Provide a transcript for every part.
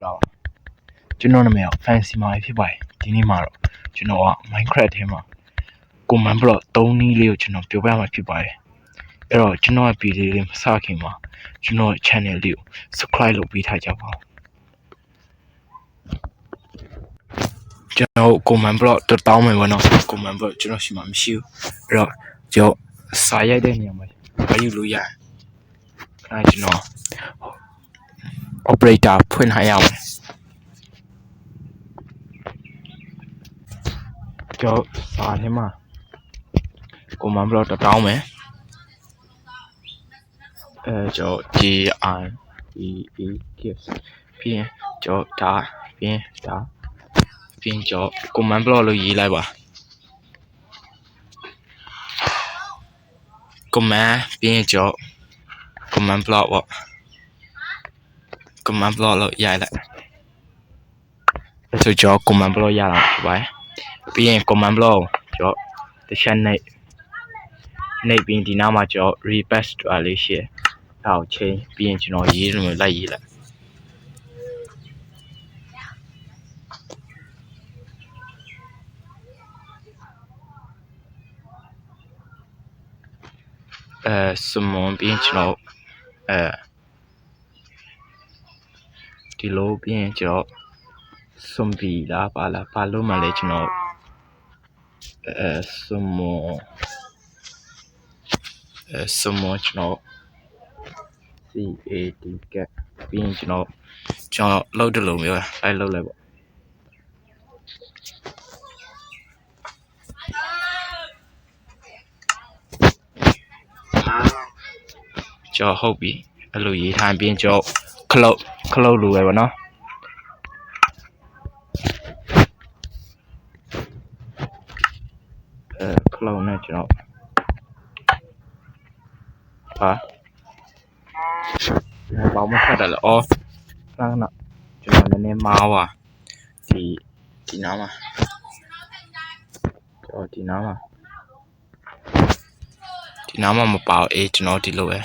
တော့ကျွန်တော်နာမည်က Fancy မာဖြစ်ပါတယ်ဒီနေ့မှာတော့ကျွန်တော်က Minecraft ထဲမှာ Command Block 3 နည်းလေးကိုကျွန်တော်ပြောပြမှာဖြစ်ပါတယ်အဲ့တော့ကျွန်တော်ကဗီဒီယိုလေးမစခင်မှာကျွန်တော် channel လေးကို subscribe လုပ်ပေးထားကြပါဦးကျွန်တော် Command Block 1000မယ်ပေါ့နော် Command Block ကျွန်တော်ရှိမှမရှိဘူးအဲ့တော့ကျွန်တော်စာရိုက်တဲ့နေရာမှာမယူလို့ရတယ်အဲ့ကျွန်တော် operator ဖွင့်ထားရအောင်ကျွန်တော်စာထဲမှာ Command Block 1000မယ်ကျွန်တော် GIEX ပြီးရင်ကျွန်တော်ဒါပြီးရင်ဒါပြီးရင်ကျွန်တော် Command Block လို့ရေးလိုက်ပါ Command ပြီးရင်ကျွန်တော် Command Block ပေါ့ Command Block လို့ရိုက်လိုက်ဆိုကျွန်တော် Command Block ရအောင်ဖြစ်ပါတယ်ပြီးရင် Command Block ကိုကျွန်တော်တစ်ချက်နှိပ်ပြီးဒီနားမှာကျွန်တော် repass ဆိုတာလေးရှိတယ်ဒါကိုချိန်ပြီးရင်ကျွန်တော်ရေးလို့လိုက်ရေးလိုက်စမွန်ပြီးရင်ကျွန်တော်ဒီလိုပြီးရင်ကျွန်တော်စွန်ဘီလားပါလားဘာလို့မှလဲကျွန်တော်စမွန်ကျွန်တော် CAD ကပြီးရင်ကျွန်တော်လောက်တယ်လို့မျိုးလိုက်လောက်လိုက်ပေါ့ကျွန်တော်ဟုတ်ပြီအဲ့လိုရေးထားပြီးကျွန်တော်ခလုတ်လိုပဲပေါ့နော်ခလုတ်နဲ့ကျွန်တော်ဘာမှဖတ်တယ်လို့နားကျွန်တော်နည်းမားပါဒီနားမှာကျွန်တော်ဒီနားမှာမပါဘူးကျွန်တော်ဒီလိုပဲ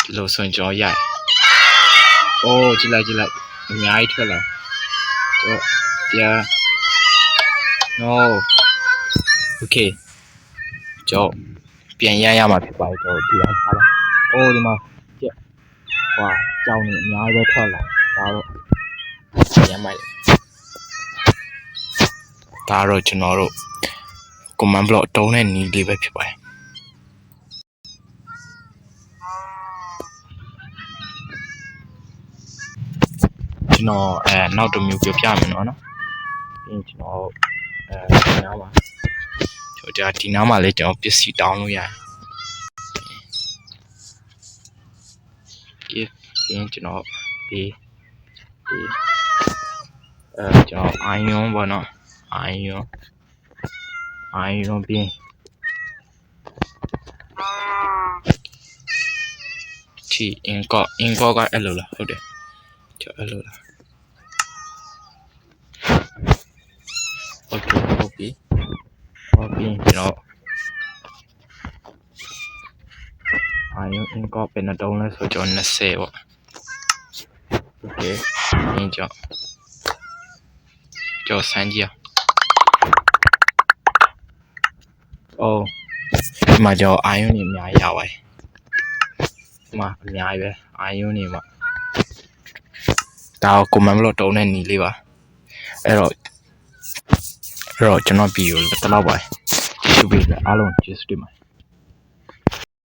ဒီလိုဆိုရင်ကျွန်တော်ရိုက်ကြည့်လိုက်အများကြီးထွက်လာကျွန်တော်တရား no okay ကျွန်တော်ပြန်ရမှာဖြစ်ပါတယ်ကျွန်တော်ဒီအောင်ထားလိုက်ဒီမှာကြက်ကြောင်နေအများကြီးပဲထွက်လာဒါတော့ရမ်းမိုက်ဒါတော့ကျွန်တော်တို့ Command Block တုံးတဲ့နည်းလေးပဲဖြစ်ပါတယ်ကျွန်တော်နောက်တစ်မျိုးပြောပြမယ်နော်ပြီးရင်ကျွန်တော်ဒီနားမှာဒီနားမှာလည်းကျွန်တော်ပစ္စည်းတောင်းလို့ရတယ်ပြီးရင်ကျွန်တော်ကျွန်တော် iron ပေါ့နော် iron ပြီးအင်ကောကအဲ့လိုလားဟုတ်တယ်ကျွန်တော်အဲ့လိုလားဟုတ်ပြီကျွန်တော် iron အင်ကောဘယ်နှတုံးလဲဆိုကျွန်တော်20ပေါ့ okay ပြီးကျွန်တော်စမ်းကြည့်ဒီမှာကျွန်တော် iron နေအများကြီးရပါတယ်ဒီမှာအများကြီးပဲ iron နေမှာဒါက Command Block တုံးတဲ့နည်းလေးပါအဲ့တော့ကျွန်တော်ဗီဒီယိုတစ်လောက်ပါကြည့်ပေးကြအားလုံးကျေးဇူးတင်ပါတယ်